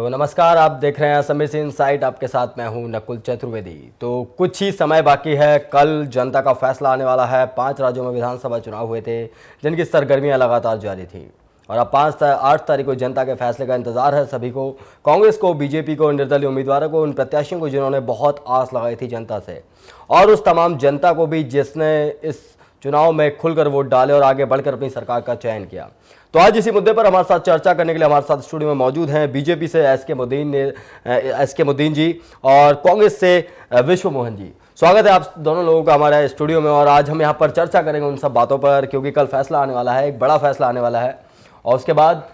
तो नमस्कार, आप देख रहे हैं असमिस इनसाइट। आपके साथ मैं हूं नकुल चतुर्वेदी। तो कुछ ही समय बाकी है, कल जनता का फैसला आने वाला है। 5 राज्यों में विधानसभा चुनाव हुए थे जिनकी सरगर्मियां लगातार जारी थी और अब 8 तारीख को जनता के फैसले का इंतजार है सभी को। कांग्रेस को, बीजेपी को, निर्दलीय उम्मीदवारों को, उन प्रत्याशियों को जिन्होंने बहुत आस लगाई थी जनता से, और उस तमाम जनता को भी जिसने इस चुनाव में खुलकर वोट डाले और आगे बढ़कर अपनी सरकार का चयन किया। तो आज इसी मुद्दे पर हमारे साथ चर्चा करने के लिए हमारे साथ स्टूडियो में मौजूद हैं बीजेपी से एस के मुद्दीन जी और कांग्रेस से विश्व मोहन जी। स्वागत है आप दोनों लोगों का हमारे स्टूडियो में। और आज हम यहाँ पर चर्चा करेंगे उन सब बातों पर, क्योंकि कल फैसला आने वाला है, एक बड़ा फैसला आने वाला है और उसके बाद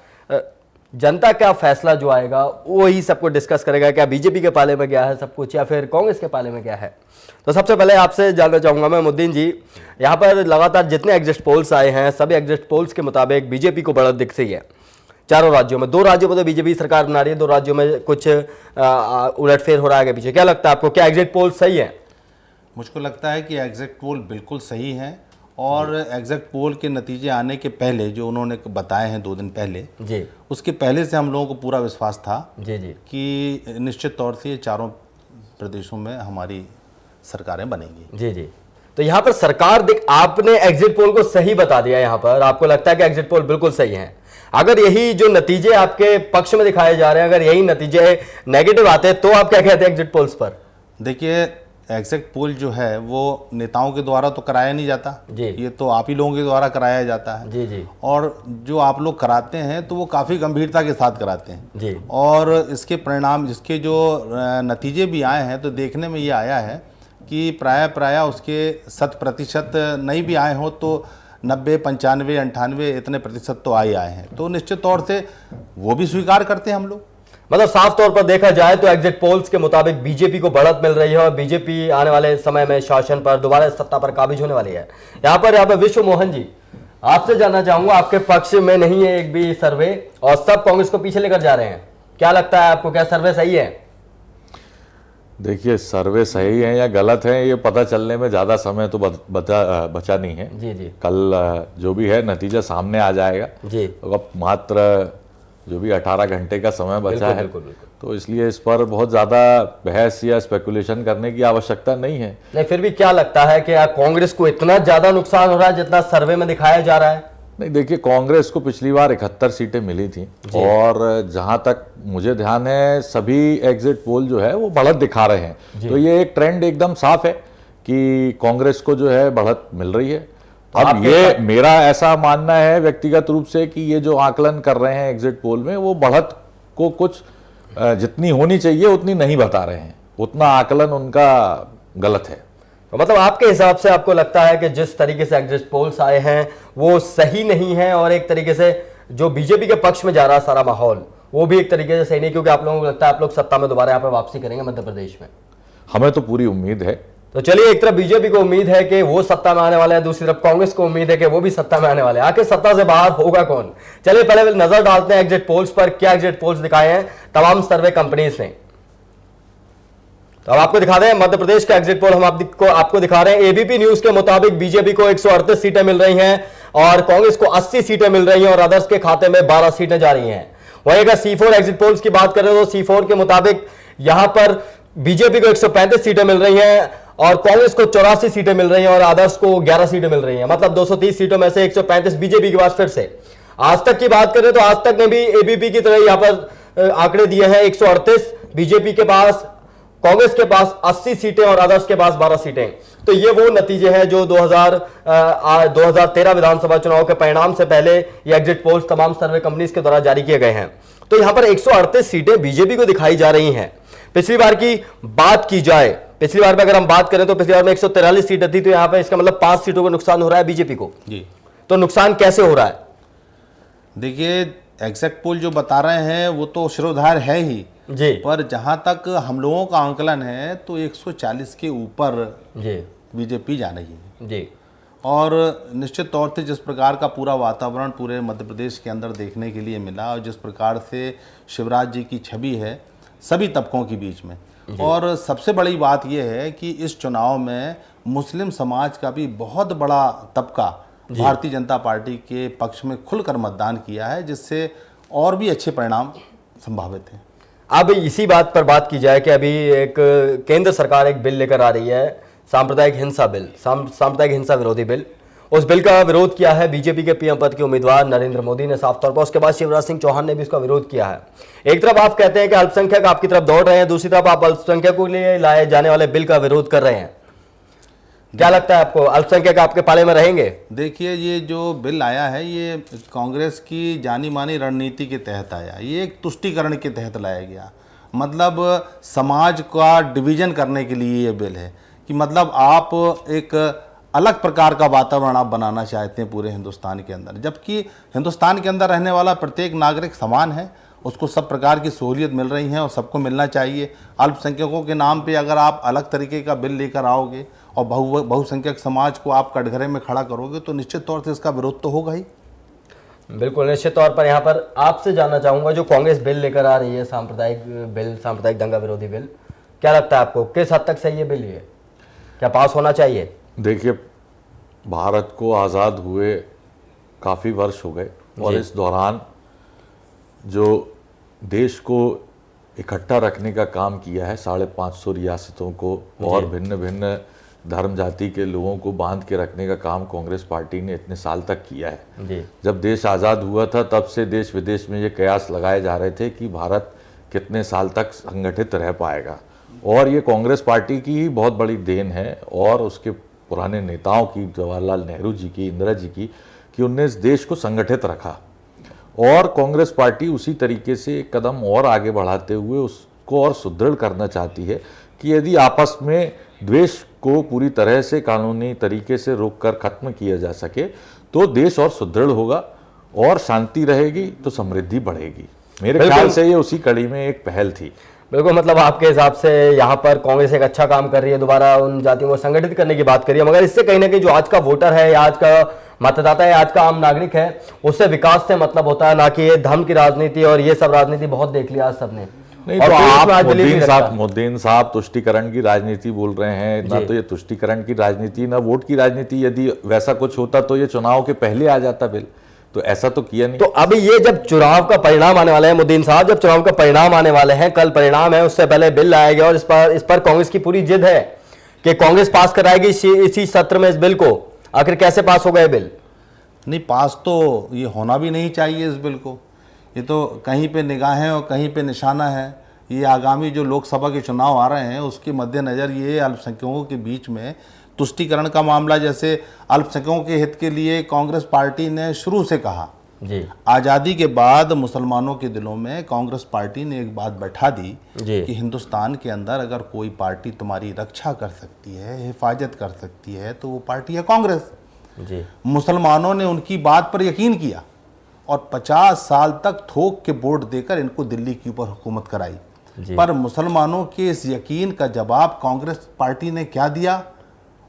जनता का फैसला जो आएगा वही सबको डिस्कस करेगा। क्या बीजेपी के पाले में गया है सब कुछ या फिर कांग्रेस के पाले में गया है? तो सबसे पहले आपसे जानना चाहूंगा मैं, मुद्दीन जी, यहाँ पर लगातार जितने एग्जिट पोल्स आए हैं सभी एग्जिट पोल्स के मुताबिक बीजेपी को बढ़त दिख रही है चारों राज्यों में। 2 राज्यों में तो बीजेपी सरकार बना रही है, 2 राज्यों में कुछ उलटफेर हो रहा है आगे पीछे। क्या लगता है आपको, क्या एग्जिट पोल सही है? मुझको लगता है कि एग्जिट पोल बिल्कुल सही है और एग्जिट पोल के नतीजे आने के पहले जो उन्होंने बताए हैं 2 दिन पहले जी, उसके पहले से हम लोगों को पूरा विश्वास था जी कि निश्चित तौर से ये चारों प्रदेशों में हमारी सरकारें बनेंगी। जी जी। तो यहाँ पर सरकार आपने एग्जिट पोल को सही बता दिया। यहाँ पर आपको लगता है कि एग्जिट पोल बिल्कुल सही है। अगर यही जो नतीजे आपके पक्ष में दिखाए जा रहे हैं, अगर यही नतीजे नेगेटिव आते हैं तो आप क्या कहते हैं एग्जिट पोल्स पर? देखिए, एग्जिट पोल जो है वो नेताओं के द्वारा तो कराया नहीं जाता जी, ये तो आप ही लोगों के द्वारा कराया जाता है जी जी। और जो आप लोग कराते हैं तो वो काफ़ी गंभीरता के साथ कराते हैं जी। और इसके परिणाम, जिसके जो नतीजे भी आए हैं तो देखने में ये आया है कि प्राय उसके 100% नहीं भी आए हों तो 90, 95, 98 इतने प्रतिशत तो आए हैं। तो निश्चित तौर से वो भी स्वीकार करते हैं हम लोग। मतलब साफ तौर पर देखा जाए तो एग्जिट पोल्स के मुताबिक बीजेपी को बढ़त मिल रही है और बीजेपी आने वाले समय में शासन पर, दोबारा सत्ता पर काबिज होने वाली है। यहाँ पर विश्व मोहन जी, आपसे जानना चाहूंगा, आपके पक्ष में नहीं है एक भी सर्वे और सब कांग्रेस को पीछे लेकर जा रहे हैं। क्या लगता है आपको, क्या सर्वे सही है? देखिए, सर्वे सही है या गलत है ये पता चलने में ज़्यादा समय तो बचा नहीं है जी जी। कल जो भी है नतीजा सामने आ जाएगा जी। अब मात्र जो भी 18 घंटे का समय बचा है, तो इसलिए इस पर बहुत ज़्यादा बहस या स्पेकुलेशन करने की आवश्यकता नहीं है। नहीं, फिर भी क्या लगता है कि कांग्रेस को इतना ज़्यादा नुकसान हो रहा है जितना सर्वे में दिखाया जा रहा है? नहीं, देखिए, कांग्रेस को पिछली बार 71 सीटें मिली थी और जहां तक मुझे ध्यान है सभी एग्जिट पोल जो है वो बढ़त दिखा रहे हैं। तो ये एक ट्रेंड एकदम साफ है कि कांग्रेस को जो है बढ़त मिल रही है। अब ये मेरा ऐसा मानना है व्यक्तिगत रूप से कि ये जो आकलन कर रहे हैं एग्जिट पोल में, वो बढ़त को कुछ जितनी होनी चाहिए उतनी नहीं बता रहे हैं, उतना आकलन उनका गलत है। तो मतलब आपके हिसाब से आपको लगता है कि जिस तरीके से एग्जिट पोल्स आए हैं वो सही नहीं है और एक तरीके से जो बीजेपी के पक्ष में जा रहा है सारा माहौल वो भी एक तरीके से सही नहीं, क्योंकि आप लोगों को लगता है आप लोग सत्ता में दोबारा यहाँ पर वापसी करेंगे मध्य प्रदेश में? हमें तो पूरी उम्मीद है। तो चलिए, एक तरफ बीजेपी को उम्मीद है कि वो सत्ता में आने वाले हैं, दूसरी तरफ कांग्रेस को उम्मीद है कि वो भी सत्ता में आने वाले हैं। आखिर सत्ता से बाहर होगा कौन? चलिए पहले नजर डालते हैं एग्जिट पोल्स पर। क्या एग्जिट पोल्स दिखाए हैं तमाम सर्वे कंपनीज ने? तो अब आपको दिखा दें मध्य प्रदेश का एग्जिट पोल हम आपको दिखा रहे हैं। एबीपी न्यूज के मुताबिक बीजेपी को 138 सीटें मिल रही हैं और कांग्रेस को 80 सीटें मिल रही हैं और अदर्स के खाते में 12 सीटें जा रही हैं। वहीं अगर C4 एग्जिट पोल्स की बात करें तो C4 के मुताबिक यहां पर बीजेपी को 135 सीटें मिल रही हैं और कांग्रेस को 84 सीटें मिल रही हैं और आदर्श को 11 सीटें मिल रही हैं। मतलब 230 सीटों में से 135 बीजेपी के पास। फिर से आज तक की बात करें तो आज तक ने भी एबीपी की तरह यहां पर आंकड़े दिए हैं। 138 बीजेपी के पास, कांग्रेस के पास 80 सीटें और आदर्श के पास 12 सीटें। तो ये वो नतीजे हैं जो 2013 विधानसभा चुनाव के परिणाम से पहले ये एग्जिट पोल्स तमाम सर्वे कंपनीज के द्वारा जारी किए गए हैं। तो यहां पर 138 सीटें बीजेपी को दिखाई जा रही हैं। पिछली बार की बात की जाए, पिछली बार में अगर हम बात करें तो पिछली बार में 143 सीटें थी, तो यहां पर इसका मतलब 5 सीटों का नुकसान हो रहा है बीजेपी को जी। तो नुकसान कैसे हो रहा है? देखिए, एग्जिट पोल जो बता रहे हैं वो तो शिरोधार है ही जी, पर जहां तक हम लोगों का आंकलन है तो 140 के ऊपर जी बीजेपी जा रही है जी। और निश्चित तौर से जिस प्रकार का पूरा वातावरण पूरे मध्य प्रदेश के अंदर देखने के लिए मिला और जिस प्रकार से शिवराज जी की छवि है सभी तबकों के बीच में, और सबसे बड़ी बात यह है कि इस चुनाव में मुस्लिम समाज का भी बहुत बड़ा तबका भारतीय जनता पार्टी के पक्ष में खुलकर मतदान किया है, जिससे और भी अच्छे परिणाम संभावित हैं। अब इसी बात पर बात की जाए कि अभी एक केंद्र सरकार एक बिल लेकर आ रही है, सांप्रदायिक हिंसा बिल, सांप्रदायिक हिंसा विरोधी बिल। उस बिल का विरोध किया है बीजेपी के पीएम पद के उम्मीदवार नरेंद्र मोदी ने साफ तौर पर, उसके बाद शिवराज सिंह चौहान ने भी इसका विरोध किया है। एक तरफ आप कहते हैं कि अल्पसंख्यक आपकी तरफ दौड़ रहे हैं, दूसरी तरफ आप अल्पसंख्यकों के लिए लाए जाने वाले बिल का विरोध कर रहे हैं। क्या लगता है आपको, अल्पसंख्यक आपके पाले में रहेंगे? देखिए, ये जो बिल आया है ये कांग्रेस की जानी मानी रणनीति के तहत आया। ये एक तुष्टीकरण के तहत लाया गया, मतलब समाज का डिवीजन करने के लिए ये बिल है कि मतलब आप एक अलग प्रकार का वातावरण आप बनाना चाहते हैं पूरे हिंदुस्तान के अंदर, जबकि हिंदुस्तान के अंदर रहने वाला प्रत्येक नागरिक समान है, उसको सब प्रकार की सहूलियत मिल रही है और सबको मिलना चाहिए। अल्पसंख्यकों के नाम पे अगर आप अलग तरीके का बिल लेकर आओगे और बहुसंख्यक समाज को आप कटघरे में खड़ा करोगे तो निश्चित तौर से इसका विरोध तो होगा ही। बिल्कुल, निश्चित तौर पर यहाँ पर आपसे जानना चाहूँगा, जो कांग्रेस बिल लेकर आ रही है, सांप्रदायिक बिल, सांप्रदायिक दंगा विरोधी बिल, क्या लगता है आपको किस हद तक सही है बिल, ये क्या पास होना चाहिए? देखिए, भारत को आज़ाद हुए काफ़ी वर्ष हो गए और इस दौरान जो देश को इकट्ठा रखने का काम किया है, 550 रियासतों को और भिन्न भिन्न धर्म जाति के लोगों को बांध के रखने का काम कांग्रेस पार्टी ने इतने साल तक किया है। जी। जब देश आज़ाद हुआ था तब से देश विदेश में ये कयास लगाए जा रहे थे कि भारत कितने साल तक संगठित रह पाएगा, और ये कांग्रेस पार्टी की ही बहुत बड़ी देन है और उसके पुराने नेताओं की, जवाहरलाल नेहरू जी की, इंदिरा जी की, कि उनने इस देश को संगठित रखा। और कांग्रेस पार्टी उसी तरीके से एक कदम और आगे बढ़ाते हुए उसको और सुदृढ़ करना चाहती है कि यदि आपस में द्वेष को पूरी तरह से कानूनी तरीके से रोककर खत्म किया जा सके तो देश और सुदृढ़ होगा और शांति रहेगी तो समृद्धि बढ़ेगी। मेरे ख्याल से ये उसी कड़ी में एक पहल थी। बिल्कुल, मतलब आपके हिसाब से यहाँ पर कांग्रेस एक अच्छा काम कर रही है, दोबारा उन जातियों को संगठित करने की बात करिए, मगर इससे कहीं ना कहीं जो आज का वोटर है या आज का मतदाता है, आज का आम नागरिक है, उससे विकास से मतलब होता है, ना कि ये धर्म की राजनीति और ये सब राजनीति बहुत देख लिया आज सबने। नहीं तो आप मुद्दीन साहब तुष्टीकरण की राजनीति बोल रहे हैं, ना तो ये तुष्टीकरण की राजनीति ना वोट की राजनीति। यदि वैसा कुछ होता तो ये चुनाव के पहले आ जाता बिल, तो ऐसा तो किया नहीं। तो अभी ये जब चुनाव का परिणाम आने वाला है मुद्दीन साहब, जब चुनाव का परिणाम आने वाले हैं, कल परिणाम है, उससे पहले बिल लाया गया और इस पर कांग्रेस की पूरी जिद है कि कांग्रेस पास कराएगी इसी सत्र में इस बिल को। आखिर कैसे पास होगा ये बिल? नहीं, पास तो ये होना भी नहीं चाहिए इस बिल को। ये तो कहीं पे निगाहें और कहीं पे निशाना है। ये आगामी जो लोकसभा के चुनाव आ रहे हैं उसके मद्देनज़र ये अल्पसंख्यकों के बीच में तुष्टीकरण का मामला, जैसे अल्पसंख्यकों के हित के लिए कांग्रेस पार्टी ने शुरू से कहा जी। आज़ादी के बाद मुसलमानों के दिलों में कांग्रेस पार्टी ने एक बात बैठा दी कि हिंदुस्तान के अंदर अगर कोई पार्टी तुम्हारी रक्षा कर सकती है, हिफाजत कर सकती है, तो वो पार्टी है कांग्रेस जी। मुसलमानों ने उनकी बात पर यकीन किया और 50 साल तक थोक के वोट देकर इनको दिल्ली के ऊपर हुकूमत कराई। पर मुसलमानों के इस यकीन का जवाब कांग्रेस पार्टी ने क्या दिया?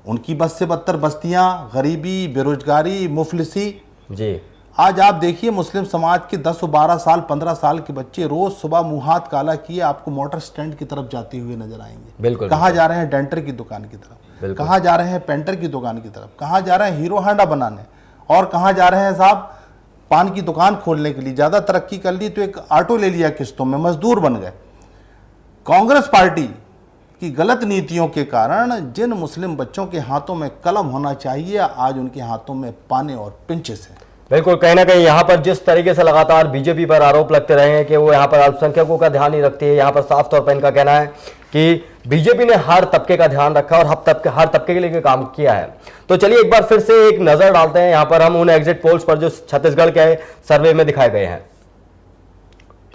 उनकी बद से बदतर बस्तियां, गरीबी, बेरोजगारी, मुफलिसी। जी। आज आप देखिए, मुस्लिम समाज के 10 और 12 साल 15 साल के बच्चे रोज सुबह मुंह हाथ काला किए आपको मोटर स्टैंड की तरफ जाते हुए नजर आएंगे। बिल्कुल। कहाँ जा रहे हैं? डेंटर की दुकान की तरफ। कहाँ जा रहे हैं? पेंटर की दुकान की तरफ। कहाँ जा रहे हैं? हीरो हांडा बनाने। और कहाँ जा रहे हैं साहब? पान की दुकान खोलने के लिए। ज्यादा तरक्की कर ली तो एक ऑटो ले लिया किस्तों में, मजदूर बन गए। कांग्रेस पार्टी की गलत नीतियों के कारण जिन मुस्लिम बच्चों के हाथों में कलम होना चाहिए, आज उनके हाथों में पाने और पिंचेस हैं। बिल्कुल, कहीं ना कहीं यहाँ पर जिस तरीके से लगातार बीजेपी पर आरोप लगते रहे हैं कि वो यहाँ पर अल्पसंख्यकों का ध्यान नहीं रखती है, यहाँ पर साफ तौर पर इनका कहना है कि बीजेपी ने हर तबके का ध्यान रखा और हर तबके के लिए काम किया है। तो चलिए एक बार फिर से एक नजर डालते हैं यहाँ पर हम उन एग्जिट पोल्स पर जो छत्तीसगढ़ के सर्वे में दिखाए गए हैं।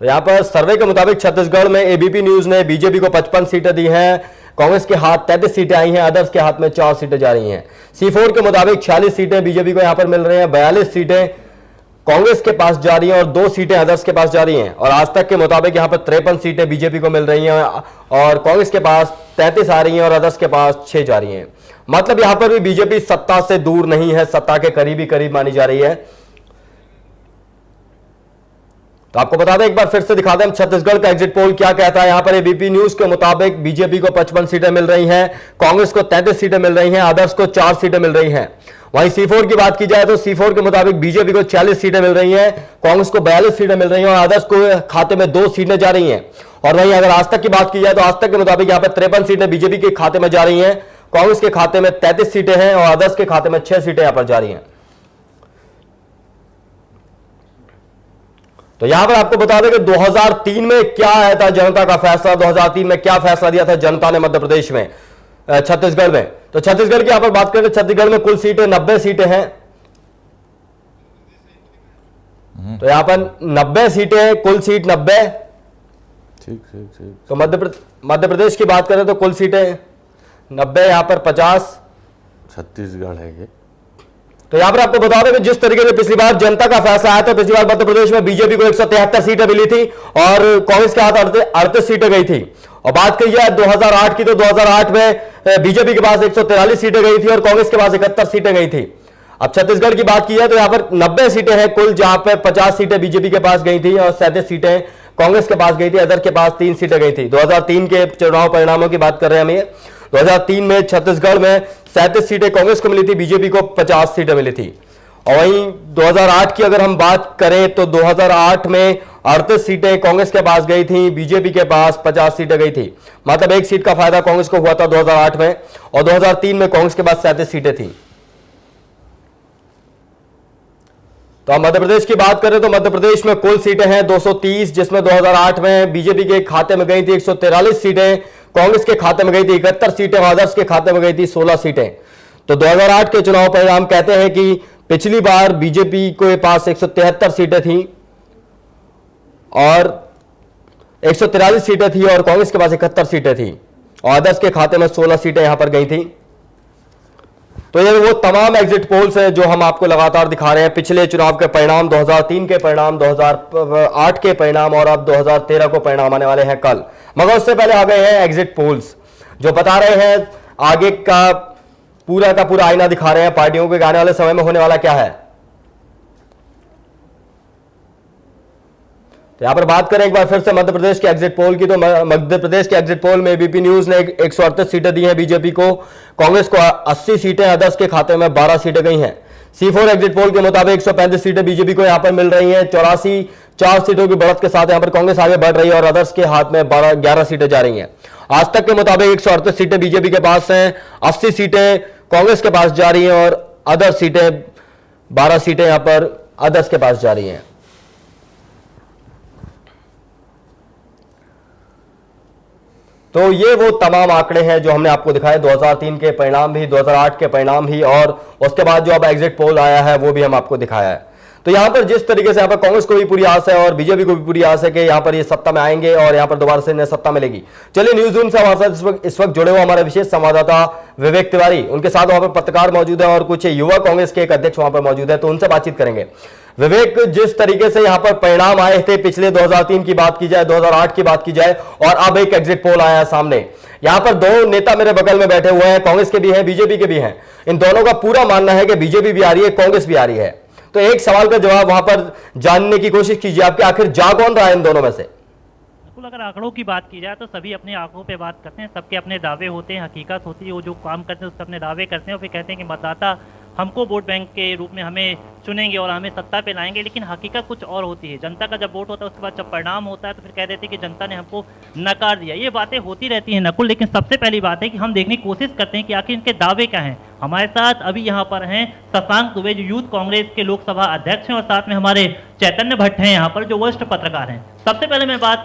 तो यहाँ पर सर्वे के मुताबिक छत्तीसगढ़ में एबीपी न्यूज ने बीजेपी को 55 सीटें दी हैं, कांग्रेस के हाथ 33 सीटें आई हैं, अदर्स के हाथ में 4 सीटें जा रही हैं। C4 के मुताबिक 46 सीटें बीजेपी को यहाँ पर मिल रही हैं, 42 सीटें कांग्रेस के पास जा रही हैं और 2 सीटें अदर्स के पास जा रही हैं। और आज तक के मुताबिक यहाँ पर 53 सीटें बीजेपी को मिल रही हैं और कांग्रेस के पास 33 आ रही हैं और अदर्स के पास 6 जा रही हैं। मतलब यहाँ पर भी बीजेपी सत्ता से दूर नहीं है, सत्ता के करीब मानी जा रही है। तो आपको बता दें, एक बार फिर से दिखा दें छत्तीसगढ़ का एग्जिट पोल क्या कहता है। यहां पर एबीपी न्यूज के मुताबिक बीजेपी को 55 सीटें मिल रही हैं, कांग्रेस को 33 सीटें मिल रही हैं, अदर्स को 4 सीटें मिल रही हैं। वहीं C4 की बात की जाए तो C4 के मुताबिक बीजेपी को 40 सीटें मिल रही हैं, कांग्रेस को 42 सीटें मिल रही हैं और आदर्श को खाते में 2 सीटें जा रही हैं। और वहीं अगर आज तक की बात की जाए तो आज तक के मुताबिक यहां पर 53 सीटें बीजेपी के खाते में जा रही हैं, कांग्रेस के खाते में 33 सीटें हैं और आदर्श के खाते में 6 सीटें यहां पर जा रही हैं। तो यहां पर आपको बता दें कि 2003 में क्या आया था जनता का फैसला, 2003 में क्या फैसला दिया था जनता ने मध्य प्रदेश में, छत्तीसगढ़ में। तो छत्तीसगढ़ की यहां पर बात करें तो छत्तीसगढ़ में कुल सीटें 90 सीटें हैं। तो यहां पर 90 सीटें, कुल सीट 90। ठीक ठीक ठीक। तो मध्य प्रदेश की बात करें तो कुल सीटें 90, यहां पर 50 छत्तीसगढ़ है ये। तो यहां पर आपको बता दें कि जिस तरीके से पिछली बार जनता का फैसला आया था, पिछली बार मध्य प्रदेश में बीजेपी को 173 सीटें मिली थी और कांग्रेस के हाथ 38 सीटें गई थी। और बात की जाए 2008 की तो 2008 में बीजेपी के पास 143 सीटें गई थी और कांग्रेस के पास 71 सीटें गई थी। अब छत्तीसगढ़ की बात की जाए तो यहां पर 90 सीटें हैं कुल, जहां पर 50 सीटें बीजेपी के पास गई थी और 37 सीटें कांग्रेस के पास गई थी, अदर के पास 3 सीटें गई थी। 2003 के चुनाव परिणामों की बात कर रहे हैं हम। ये 2003 में छत्तीसगढ़ में 37 सीटें कांग्रेस को मिली थी, बीजेपी को 50 सीटें मिली थी। और वहीं 2008 की अगर हम बात करें तो 2008 में 38 सीटें कांग्रेस के पास गई थी, बीजेपी के पास 50 सीटें गई थी। मतलब 1 सीट का फायदा कांग्रेस को हुआ था 2008 में और 2003 में कांग्रेस के पास 37 सीटें थी। तो हम मध्य प्रदेश की बात करें तो मध्य प्रदेश में कुल सीटें हैं 230, जिसमें 2008 में बीजेपी के खाते में गई थी 143 सीटें, कांग्रेस के खाते में गई थी 71 सीटें और आदर्श के खाते में गई थी 16 सीटें। तो 2008 के चुनाव परिणाम कहते हैं कि पिछली बार बीजेपी के पास 173 सीटें थी और 143 सीटें थी और कांग्रेस के पास 71 सीटें थी और आदर्श के खाते में 16 सीटें यहां पर गई थी। तो ये वो तमाम एग्जिट पोल्स हैं जो हम आपको लगातार दिखा रहे हैं, पिछले चुनाव के परिणाम, 2003 के परिणाम, 2008 के परिणाम और अब 2013 को परिणाम आने वाले हैं कल। मगर उससे पहले आ गए हैं एग्जिट पोल्स जो बता रहे हैं आगे का पूरा आईना दिखा रहे हैं पार्टियों के आने वाले समय में होने वाला क्या है। तो यहां पर बात करें एक बार फिर से मध्य प्रदेश के एग्जिट पोल की, तो मध्य प्रदेश के एग्जिट पोल में एबीपी न्यूज ने 138 सीटें दी हैं बीजेपी को, कांग्रेस को 80 सीटें, आदर्श के खाते में 12 सीटें गई हैं। C4 एग्जिट पोल के मुताबिक 135 सीटें बीजेपी को यहां पर मिल रही हैं, 84 4 सीटों की बढ़त के साथ यहां पर कांग्रेस आगे बढ़ रही है और आदर्श के हाथ में 11 सीटें जा रही हैं। आज तक के मुताबिक 138 सीटें बीजेपी के पास हैं, 80 सीटें कांग्रेस के पास जा रही हैं और अदर सीटें 12 सीटें यहां पर आदर्श के पास जा रही हैं। तो ये वो तमाम आंकड़े हैं जो हमने आपको दिखाए, 2003 के परिणाम भी, 2008 के परिणाम भी और उसके बाद जो अब एग्जिट पोल आया है वो भी हम आपको दिखाया है। तो यहां पर जिस तरीके से यहां पर कांग्रेस को भी पूरी आस है और बीजेपी को भी पूरी आस है कि यहां पर ये सत्ता में आएंगे और यहां पर दोबारा से इन्हें सत्ता मिलेगी। चलिए न्यूज रूम से हमारे साथ इस वक्त जुड़े हुए हमारे विशेष संवाददाता विवेक तिवारी, उनके साथ वहां पर पत्रकार मौजूद है और कुछ युवा कांग्रेस के एक अध्यक्ष वहां पर मौजूद है, तो उनसे बातचीत करेंगे। विवेक, जिस तरीके से यहां पर परिणाम आए थे, पिछले 2003 की बात की जाए, 2008 की बात की जाए और अब एक एग्जिट पोल आया है सामने, यहां पर दो नेता मेरे बगल में बैठे हुए हैं, कांग्रेस के भी हैं, बीजेपी के भी हैं। इन दोनों का पूरा मानना है कि बीजेपी भी आ रही है, कांग्रेस भी आ रही है। तो एक सवाल का जवाब वहां पर जानने की कोशिश कीजिए आपके, आखिर जा कौन रहा है इन दोनों में से? अगर आंकड़ों की बात की जाए तो सभी अपने आंकड़ों पे बात करते हैं, सबके अपने दावे होते हैं, हकीकत होती है, वो जो काम करते हैं उससे अपने दावे करते हैं और फिर कहते हैं कि मतदाता हमको वोट बैंक के रूप में हमें चुनेंगे और हमें सत्ता पे लाएंगे। लेकिन हकीकत कुछ और होती है। जनता का जब वोट होता है उसके बाद जब परिणाम होता है तो फिर कह देते हैं कि जनता ने हमको नकार दिया। ये बातें होती रहती हैं नकुल, लेकिन सबसे पहली बात है कि हम देखने की कोशिश करते हैं कि आखिर इनके दावे क्या हैं। हमारे साथ अभी यहाँ पर हैं शशांक दुबे जो यूथ कांग्रेस के लोकसभा अध्यक्ष हैं और साथ में हमारे चैतन्य भट्ट हैं यहाँ पर जो वरिष्ठ पत्रकार हैं। सबसे पहले मैं बात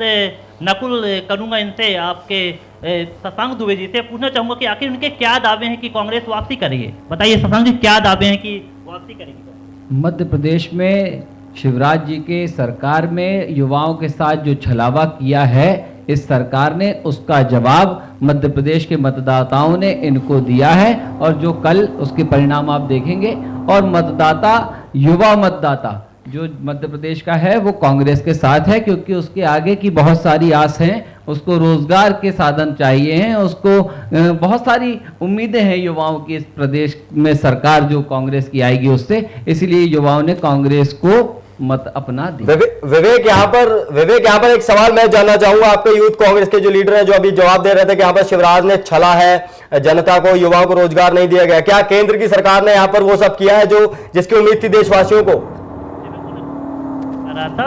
नकुल करूंगा इनसे, आपके शशांक दुबे जी से पूछना चाहूंगा कि आखिर उनके क्या दावे हैं कि कांग्रेस वापसी करेगी। बताइए शशांक जी, क्या दावे हैं कि वापसी करेगी? मध्य प्रदेश में शिवराज जी के सरकार में युवाओं के साथ जो छलावा किया है इस सरकार ने, उसका जवाब मध्य प्रदेश के मतदाताओं ने इनको दिया है और जो कल उसके परिणाम आप देखेंगे। और मतदाता, युवा मतदाता जो मध्य प्रदेश का है वो कांग्रेस के साथ है, क्योंकि उसके आगे की बहुत सारी आस हैं, उसको रोजगार के साधन चाहिए हैं, उसको बहुत सारी उम्मीदें हैं युवाओं की इस प्रदेश में सरकार जो कांग्रेस की आएगी उससे। इसलिए युवाओं ने कांग्रेस को मत अपना दिया। विवेक यहाँ पर एक सवाल मैं जानना चाहूंगा आपके यूथ कांग्रेस के जो लीडर हैं, जो अभी जवाब दे रहे थे कि यहाँ पर शिवराज ने छला है, जनता को, युवाओं को रोजगार नहीं दिया गया। क्या केंद्र की सरकार ने यहाँ पर वो सब किया है जो जिसकी उम्मीद थी देशवासियों को?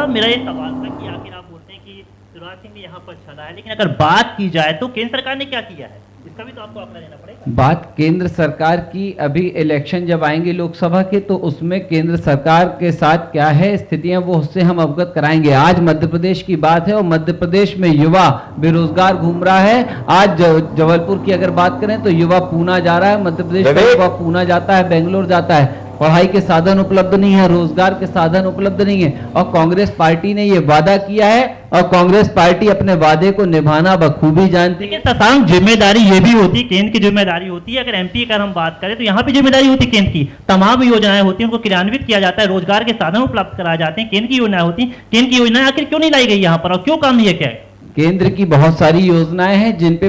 मेरा ये सवाल था कि आखिर आप बोलते हैं कि शिवराज सिंह ने यहाँ पर छला है, लेकिन अगर बात की जाए तो केंद्र सरकार ने क्या किया है, इसका भी तो आपको आंकड़ा देना पड़ेगा। बात केंद्र सरकार की, अभी इलेक्शन जब आएंगे लोकसभा के तो उसमें केंद्र सरकार के साथ क्या है स्थितियां वो उससे हम अवगत कराएंगे। आज मध्य प्रदेश की बात है और मध्य प्रदेश में युवा बेरोजगार घूम रहा है। आज जबलपुर की अगर बात करें तो युवा पूना जा रहा है, मध्य प्रदेश का युवा पूना जाता है, बेंगलोर जाता है। पढ़ाई के साधन उपलब्ध नहीं है, रोजगार के साधन उपलब्ध नहीं है, और कांग्रेस पार्टी ने ये वादा किया है और कांग्रेस पार्टी अपने वादे को निभाना बखूबी जानती है। लेकिन शशांक, जिम्मेदारी ये भी होती है, केंद्र की जिम्मेदारी होती है। अगर एमपी की हम बात करें तो यहाँ पे जिम्मेदारी होती है केंद्र की, तमाम योजनाएं होती हैं, उनको क्रियान्वित किया जाता है, रोजगार के साधन उपलब्ध कराए जाते हैं, केंद्र की योजनाएं होती हैं। केंद्र की योजनाएं आखिर क्यों नहीं लाई गई यहाँ पर, और क्यों काम नहीं किया है? केंद्र की बहुत सारी योजनाएं हैं जिन पे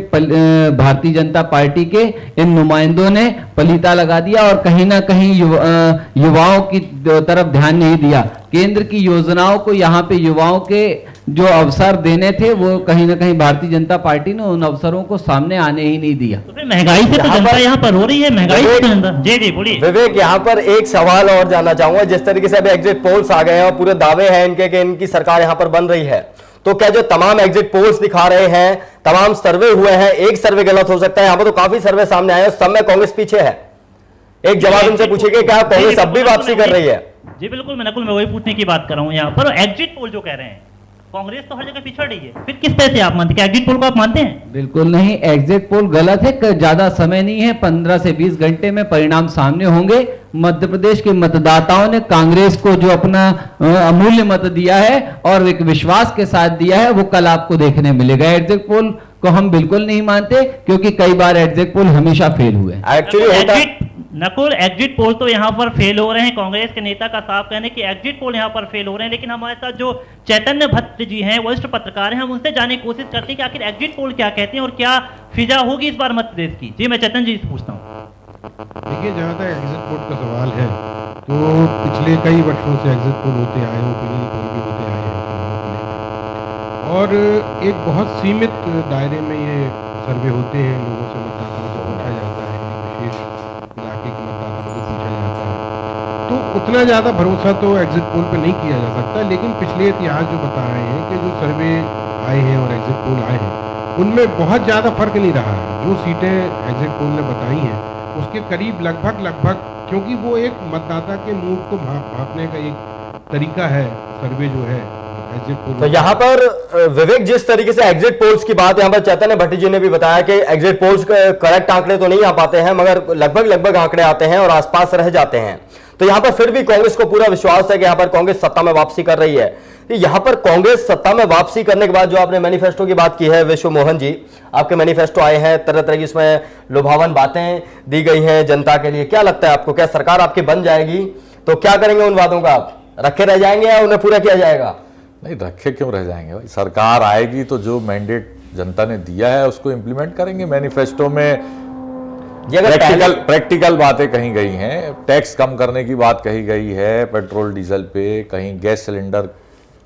भारतीय जनता पार्टी के इन नुमाइंदों ने पलीता लगा दिया और कहीं ना कहीं युवाओं की तरफ ध्यान नहीं दिया। केंद्र की योजनाओं को यहाँ पे युवाओं के जो अवसर देने थे वो कहीं ना कहीं भारतीय जनता पार्टी ने उन अवसरों को सामने आने ही नहीं दिया। तो फिर महंगाई से तो जनता यहाँ पर हो रही है, महंगाई से जनता। जी बोलिए विवेक, यहाँ पर एक सवाल और जानना चाहूंगा। जिस तरीके से अभी एग्जिट पोल्स आ गए हैं और पूरे दावे हैं इनके कि इनकी सरकार यहाँ पर बन रही है, तो क्या जो तमाम एग्जिट पोल्स दिखा रहे हैं, तमाम सर्वे हुए हैं, एक सर्वे गलत हो सकता है? यहाँ पर तो काफी सर्वे सामने आए हैं, सब में कांग्रेस पीछे है। एक जवाब इनसे पूछिए, क्या कांग्रेस अब भी वापसी कर रही है? जी बिल्कुल, मैं वही पूछने की बात कर रहा हूँ। यहाँ पर एग्जिट पोल जो कह रहे हैं, कांग्रेस तो हर जगह पिछड़ रही है, फिर किस तरह से आप मानते हैं? एग्जिट पोल को आप मानते हैं? बिल्कुल नहीं, एग्जिट पोल गलत है। ज्यादा समय नहीं है, 15 से 20 घंटे में परिणाम सामने होंगे। मध्य प्रदेश के मतदाताओं ने कांग्रेस को जो अपना अमूल्य मत दिया है और एक विश्वास के साथ दिया है, वो कल आपको देखने मिलेगा। एग्जिट पोल को हम बिल्कुल नहीं मानते, क्योंकि कई बार एग्जिट पोल हमेशा फेल हुए। नकुल, एग्जिट पोल तो यहाँ पर फेल हो रहे हैं। कांग्रेस के नेता का साफ कहने कि एग्जिट पोल यहाँ पर फेल हो रहे हैं, लेकिन हमारे साथ जो चैतन्य भट्ट जी हैं, वरिष्ठ पत्रकार हैं, हम उनसे जानने की कोशिश करते हैं कि आखिर एग्जिट पोल क्या कहते हैं और क्या फिजा होगी इस बार मध्य प्रदेश की। जी, मैं चैतन्य जी से पूछता हूँ। देखिए, जहाँ तक एग्जिट पोल का सवाल है तो पिछले कई वर्षों से एग्जिट पोल होते आए हैं, ओपिनियन पोल भी होते आए हैं, और एक बहुत सीमित दायरे में ये सर्वे होते हैं। लोगों से, मतदाताओं से पूछा जाता है, विशेष इलाके के मतदाताओं को पूछा जाता है, तो उतना ज़्यादा भरोसा तो एग्जिट पोल पे नहीं किया जा सकता। लेकिन पिछले इतिहास जो बता रहे हैं कि जो सर्वे आए हैं और एग्जिट पोल आए हैं, उनमें बहुत ज़्यादा फर्क नहीं रहा है। जो सीटें एग्जिट पोल ने बताई हैं उसके करीब लगभग, क्योंकि वो एक मतदाता के मूड को भांपने का एक तरीका है सर्वे जो है एग्जिट पोल। तो यहाँ पर विवेक, जिस तरीके से एग्जिट पोल्स की बात यहाँ पर चैतन्य भट्ट जी ने भी बताया कि एग्जिट पोल्स करेक्ट आंकड़े तो नहीं आ पाते हैं, मगर लगभग आंकड़े आते हैं और आसपास रह जाते हैं। तो यहाँ पर फिर भी कांग्रेस को पूरा विश्वास है कि यहाँ पर कांग्रेस सत्ता में वापसी कर रही है। यहाँ पर कांग्रेस सत्ता में वापसी करने के बाद जो आपने मैनिफेस्टो की बात की है, विश्व मोहन जी, आपके मैनिफेस्टो आए हैं, तरह तरह की इसमें लुभावन बातें दी गई हैं जनता के लिए। क्या लगता है आपको, क्या सरकार आपकी बन जाएगी तो क्या करेंगे उन वादों का? आप रखे रह जाएंगे या उन्हें पूरा किया जाएगा? नहीं, रखे क्यों रह जाएंगे भाई। सरकार आएगी तो जो मैंडेट जनता ने दिया है उसको इंप्लीमेंट करेंगे। मैनिफेस्टो में प्रैक्टिकल बातें कही गई हैं, टैक्स कम करने की बात कही गई है पेट्रोल डीजल पे, कहीं गैस सिलेंडर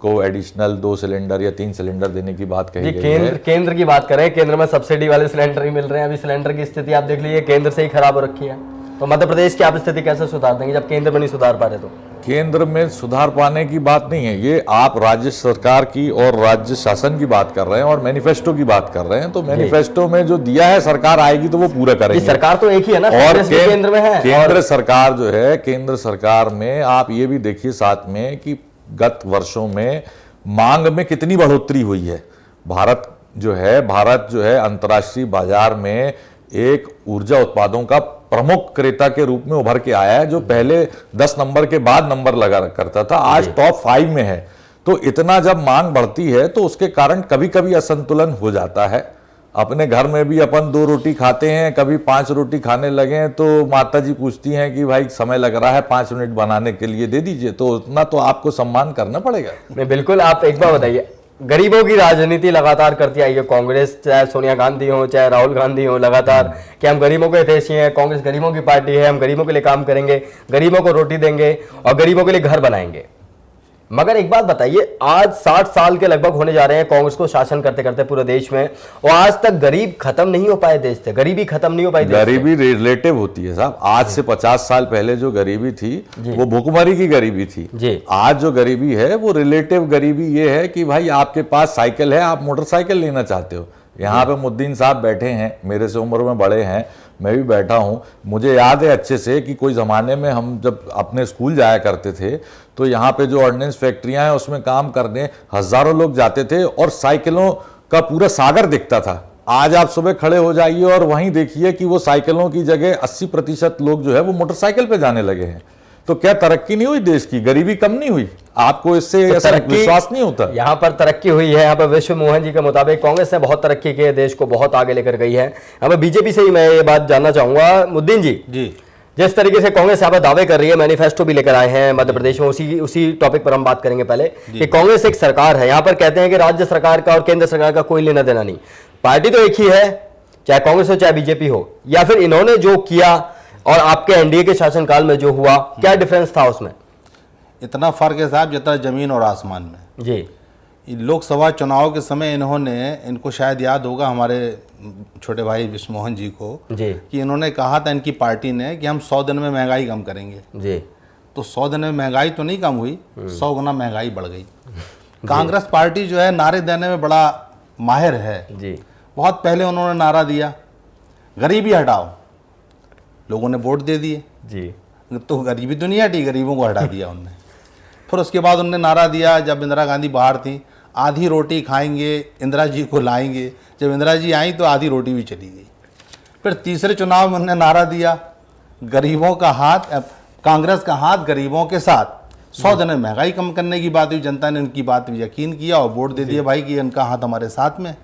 को एडिशनल 2 सिलेंडर या 3 सिलेंडर देने की बात कही गई है। केंद्र की बात करें, केंद्र में सब्सिडी वाले सिलेंडर ही मिल रहे हैं। अभी सिलेंडर की स्थिति आप देख लीजिए, केंद्र से ही खराब हो रखी है। तो मध्य प्रदेश की आप स्थिति कैसे सुधार देंगे जब केंद्र में नहीं सुधार पा रहे? तो केंद्र में सुधार पाने की बात नहीं है, ये आप राज्य सरकार की और राज्य शासन की बात कर रहे हैं और मैनिफेस्टो की बात कर रहे हैं। तो मैनिफेस्टो में जो दिया है, सरकार आएगी तो वो पूरा करेंगे। सरकार तो एक ही है ना, और केंद्र में है। केंद्र सरकार जो है, केंद्र सरकार में आप ये भी देखिए साथ में कि गत वर्षों में मांग में कितनी बढ़ोतरी हुई है। भारत जो है अंतर्राष्ट्रीय बाजार में एक ऊर्जा उत्पादों का प्रमुख क्रेता के रूप में उभर के आया है, जो पहले 10 नंबर के बाद नंबर लगा करता था, आज टॉप 5 में है। तो इतना जब मांग बढ़ती है तो उसके कारण कभी कभी असंतुलन हो जाता है। अपने घर में भी अपन 2 रोटी खाते हैं, कभी 5 रोटी खाने लगे तो माता जी पूछती हैं कि भाई समय लग रहा है 5 मिनट बनाने के लिए, दे दीजिए। तो उतना तो आपको सम्मान करना पड़ेगा। नहीं, बिल्कुल। आप एक बार बताइए, गरीबों की राजनीति लगातार करती आई है कांग्रेस, चाहे सोनिया गांधी हो चाहे राहुल गांधी हो, लगातार कि हम गरीबों के हितैषी हैं, कांग्रेस गरीबों की पार्टी है, हम गरीबों के लिए काम करेंगे, गरीबों को रोटी देंगे और गरीबों के लिए घर बनाएंगे। मगर एक बात बताइए, आज 60 साल के लगभग होने जा रहे हैं कांग्रेस को शासन करते करते पूरे देश में, और आज तक गरीब खत्म नहीं हो पाए देश से, गरीबी खत्म नहीं हो पाई देश से। गरीबी रिलेटिव होती है साहब। आज से 50 साल पहले जो गरीबी थी वो भुखमरी की गरीबी थी जी। आज जो गरीबी है वो रिलेटिव गरीबी ये है कि भाई आपके पास साइकिल है, आप मोटरसाइकिल लेना चाहते हो। यहाँ पे मुद्दीन साहब बैठे हैं, मेरे से उम्र में बड़े हैं, मैं भी बैठा हूँ। मुझे याद है अच्छे से कि कोई ज़माने में हम जब अपने स्कूल जाया करते थे तो यहाँ पे जो ऑर्डिनेंस फैक्ट्रियाँ हैं उसमें काम करने हज़ारों लोग जाते थे और साइकिलों का पूरा सागर दिखता था। आज आप सुबह खड़े हो जाइए और वहीं देखिए कि वो साइकिलों की जगह 80% लोग जो है वो मोटरसाइकिल पे जाने लगे हैं। तो क्या तरक्की नहीं हुई देश की? गरीबी कम नहीं हुई? आपको इससे ऐसा विश्वास नहीं होता? यहाँ पर तरक्की हुई है। यहाँ पर विश्व मोहन जी के मुताबिक कांग्रेस ने बहुत तरक्की की है, देश को बहुत आगे लेकर गई है। यहाँ पर बीजेपी से ही मैं ये बात जानना चाहूंगा मुद्दीन जी, जिस तरीके से कांग्रेस यहाँ पर दावे कर रही है, मैनिफेस्टो भी लेकर आए हैं मध्य प्रदेश में, उसी टॉपिक पर हम बात करेंगे पहले कि कांग्रेस एक सरकार है। यहाँ पर कहते हैं कि राज्य सरकार का और केंद्र सरकार का कोई लेना देना नहीं, पार्टी तो एक ही है, चाहे कांग्रेस हो चाहे बीजेपी हो। या फिर इन्होंने जो किया और आपके एनडीए के शासनकाल में जो हुआ, क्या डिफरेंस था उसमें? इतना फर्क है साहब जितना जमीन और आसमान में जी। लोकसभा चुनाव के समय इनको शायद याद होगा हमारे छोटे भाई विश्व मोहन जी को जी कि इन्होंने कहा था इनकी पार्टी ने कि हम 100 दिन में महंगाई कम करेंगे जी। तो 100 दिन में महंगाई तो नहीं कम हुई, 100 गुना महंगाई बढ़ गई। कांग्रेस पार्टी जो है नारे देने में बड़ा माहिर है जी। बहुत पहले उन्होंने नारा दिया गरीबी हटाओ, लोगों ने वोट दे दिए जी। तो गरीबी तो नहीं हटी, गरीबों को हटा दिया उनने। फिर उसके बाद उन्होंने नारा दिया जब इंदिरा गांधी बाहर थी, आधी रोटी खाएंगे इंदिरा जी को लाएंगे। जब इंदिरा जी आई तो आधी रोटी भी चली गई। फिर तीसरे चुनाव में उन्होंने नारा दिया गरीबों का हाथ, कांग्रेस का हाथ गरीबों के साथ। 100 दिन में महंगाई कम करने की बात हुई, जनता ने उनकी बात पर यकीन किया और वोट दे दिया भाई कि इनका हाथ हमारे साथ में।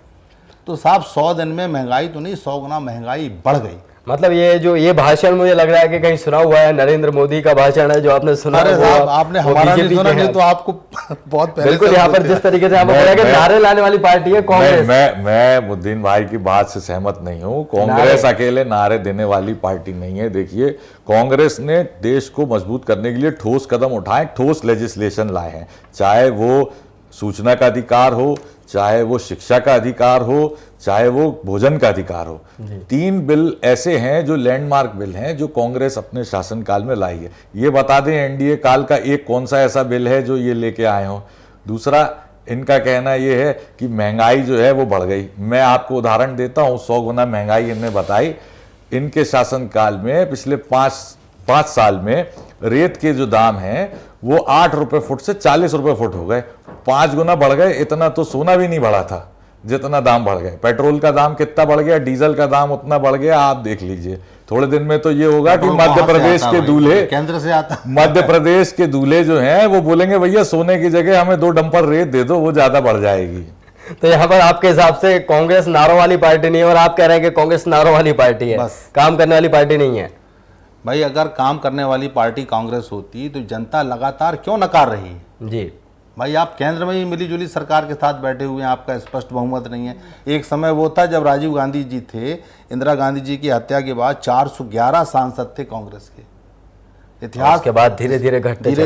तो साहब 100 दिन में महंगाई तो नहीं, 100 गुना महंगाई बढ़ गई। मतलब ये भाषण मुझे लग रहा है कि कहीं सुना हुआ है, नरेंद्र मोदी का भाषण है जो आपने सुना। अरे साहब आपने हमारा नहीं सुना, नहीं तो आपको बहुत पहले बिल्कुल। यहाँ पर जिस तरीके से आपको बोला कि नारे लाने वाली पार्टी है कांग्रेस। मैं मुद्दीन भाई की बात से सहमत नहीं हूँ। कांग्रेस अकेले नारे देने वाली पार्टी नहीं है। देखिए कांग्रेस ने देश को मजबूत करने के लिए ठोस कदम उठाए, ठोस लेजिस्लेशन लाए हैं, चाहे वो सूचना का अधिकार हो, चाहे वो शिक्षा का अधिकार हो, चाहे वो भोजन का अधिकार हो। 3 बिल ऐसे हैं जो लैंडमार्क बिल हैं जो कांग्रेस अपने शासनकाल में लाई है। ये बता दें एनडीए काल का एक कौन सा ऐसा बिल है जो ये लेके आए हो। दूसरा, इनका कहना ये है कि महंगाई जो है वो बढ़ गई। मैं आपको उदाहरण देता हूँ, 100 गुना महंगाई इन्हें बताई। इनके शासनकाल में पिछले 5 साल में रेत के जो दाम हैं वो 8 रुपए फुट से 40 रुपए फुट हो गए, 5 गुना बढ़ गए। इतना तो सोना भी नहीं बढ़ा था जितना दाम बढ़ गए। पेट्रोल का दाम कितना बढ़ गया, डीजल का दाम उतना बढ़ गया। आप देख लीजिए थोड़े दिन में तो ये होगा कि मध्य प्रदेश के दूल्हे, केंद्र से आता मध्य प्रदेश के दूल्हे जो हैं वो बोलेंगे भैया सोने की जगह हमें 2 डंपर रेत दे दो, वो ज्यादा बढ़ जाएगी। तो यहाँ पर आपके हिसाब से कांग्रेस नारों वाली पार्टी नहीं है, और आप कह रहे हैं कि कांग्रेस नारों वाली पार्टी है, बस काम करने वाली पार्टी नहीं है। भाई अगर काम करने वाली पार्टी कांग्रेस होती तो जनता लगातार क्यों नकार रही है? जी भाई आप केंद्र में ही मिलीजुली सरकार के साथ बैठे हुए हैं, आपका स्पष्ट बहुमत नहीं है। एक समय वो था जब राजीव गांधी जी थे, इंदिरा गांधी जी की हत्या के बाद 411 सांसद थे कांग्रेस के। इतिहास के बाद धीरे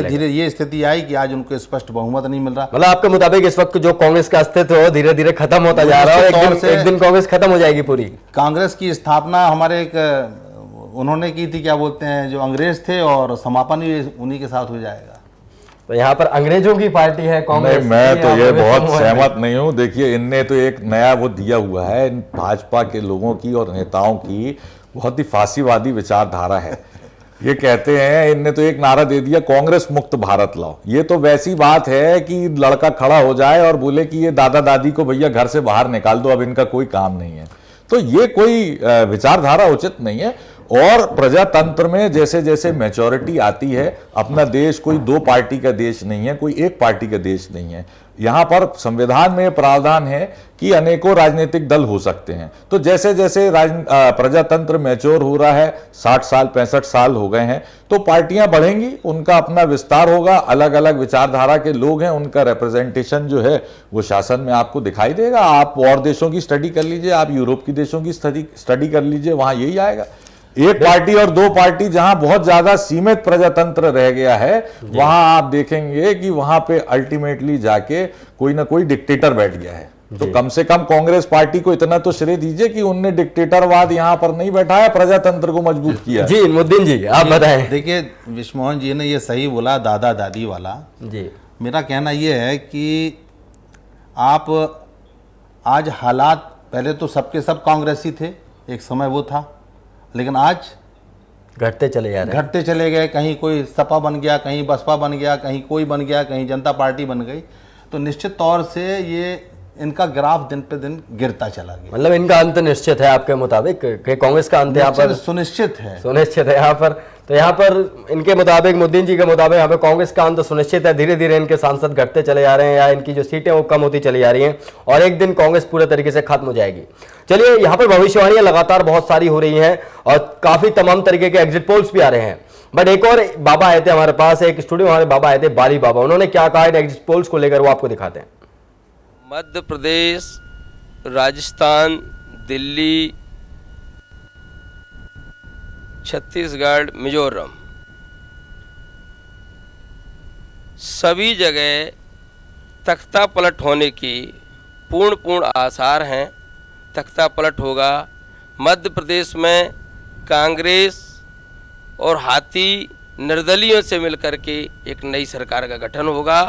धीरे ये स्थिति आई कि आज उनको स्पष्ट बहुमत नहीं मिल रहा। मतलब आपके मुताबिक इस वक्त जो कांग्रेस का अस्तित्व है धीरे धीरे खत्म होता जा रहा है, और एक दिन कांग्रेस खत्म हो जाएगी पूरी। कांग्रेस की स्थापना हमारे उन्होंने की थी, क्या बोलते हैं, जो अंग्रेज थे, और समापन भी उन्हीं के साथ हो जाएगा। तो यहाँ पर अंग्रेजों की पार्टी है कांग्रेस। मैं तो ये बहुत सहमत नहीं हूँ। देखिए इनने तो एक नया वो दिया हुआ है, इन भाजपा के लोगों की और नेताओं की बहुत ही फांसीवादी विचारधारा है। ये कहते हैं, इनने तो एक नारा दे दिया कांग्रेस मुक्त भारत लाओ। ये तो वैसी बात है कि लड़का खड़ा हो जाए और बोले कि ये दादा दादी को भैया घर से बाहर निकाल दो, अब इनका कोई काम नहीं है। तो ये कोई विचारधारा उचित नहीं है। और प्रजातंत्र में जैसे जैसे मैच्योरिटी आती है, अपना देश कोई 2 पार्टी का देश नहीं है, कोई एक पार्टी का देश नहीं है। यहाँ पर संविधान में प्रावधान है कि अनेकों राजनीतिक दल हो सकते हैं। तो जैसे जैसे प्रजातंत्र मैच्योर हो रहा है, 60 साल 65 साल हो गए हैं, तो पार्टियां बढ़ेंगी, उनका अपना विस्तार होगा, अलग अलग विचारधारा के लोग हैं, उनका रिप्रेजेंटेशन जो है वो शासन में आपको दिखाई देगा। आप और देशों की स्टडी कर लीजिए, आप यूरोप की देशों की स्टडी कर लीजिए, वहां यही आएगा। एक पार्टी और दो पार्टी जहां बहुत ज्यादा सीमित प्रजातंत्र रह गया है, वहां आप देखेंगे कि वहां पे अल्टीमेटली जाके कोई ना कोई डिक्टेटर बैठ गया है। तो कम से कम कांग्रेस पार्टी को इतना तो श्रेय दीजिए कि उनने डिक्टेटरवाद यहां पर नहीं बैठाया, प्रजातंत्र को मजबूत किया। जी मुद्दीन जी आप बताएं। देखिए विश्वमोहन जी ने ये सही बोला, दादा दादी वाला। जी मेरा कहना ये है कि आप आज हालात, पहले तो सबके सब कांग्रेसी थे, एक समय वो था, लेकिन आज घटते चले जा रहे हैं। घटते चले गए। कहीं कोई सपा बन गया, कहीं बसपा बन गया, कहीं कोई बन गया, कहीं जनता पार्टी बन गई। तो निश्चित तौर से ये इनका ग्राफ दिन पे दिन गिरता चला गया। मतलब इनका अंत निश्चित है आपके मुताबिक कि कांग्रेस का अंत यहाँ पर सुनिश्चित है। सुनिश्चित है यहाँ पर। तो यहाँ पर इनके मुताबिक, मुद्दीन जी के मुताबिक यहाँ पे कांग्रेस का अंत सुनिश्चित है। धीरे धीरे इनके सांसद घटते चले जा रहे हैं या इनकी जो सीटें वो कम होती चली जा रही हैं और एक दिन कांग्रेस पूरे तरीके से खत्म हो जाएगी। चलिए, यहाँ पर भविष्यवाणियां लगातार बहुत सारी हो रही हैं और काफी तमाम तरीके के एग्जिट पोल्स भी आ रहे हैं। बट एक और बाबा आए थे हमारे पास, एक स्टूडियो हमारे बाबा आए थे, बाली बाबा। उन्होंने क्या कहा इन एग्जिट पोल्स को लेकर, वो आपको दिखाते हैं। मध्य प्रदेश, राजस्थान, दिल्ली, छत्तीसगढ़, मिजोरम, सभी जगह तख्ता पलट होने की पूर्ण आसार हैं। तख्ता पलट होगा। मध्य प्रदेश में कांग्रेस और हाथी निर्दलियों से मिलकर के एक नई सरकार का गठन होगा।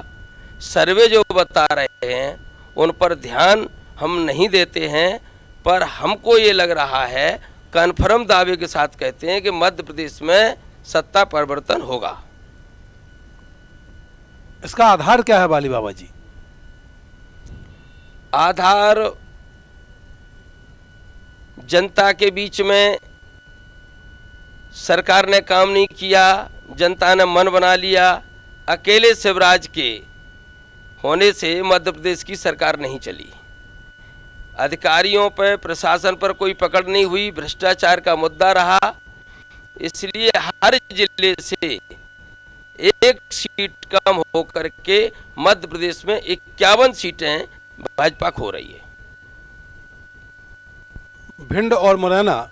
सर्वे जो बता रहे हैं उन पर ध्यान हम नहीं देते हैं, पर हमको ये लग रहा है, कन्फर्म दावे के साथ कहते हैं कि मध्य प्रदेश में सत्ता परिवर्तन होगा। इसका आधार क्या है बाली बाबा जी? आधार जनता के बीच में सरकार ने काम नहीं किया, जनता ने मन बना लिया। अकेले शिवराज के होने से मध्य प्रदेश की सरकार नहीं चली। अधिकारियों पर, प्रशासन पर कोई पकड़ नहीं हुई, भ्रष्टाचार का मुद्दा रहा। इसलिए हर जिले से एक सीट कम होकर के मध्य प्रदेश में 51 सीटें भाजपा खो रही है। भिंड और मुरैना,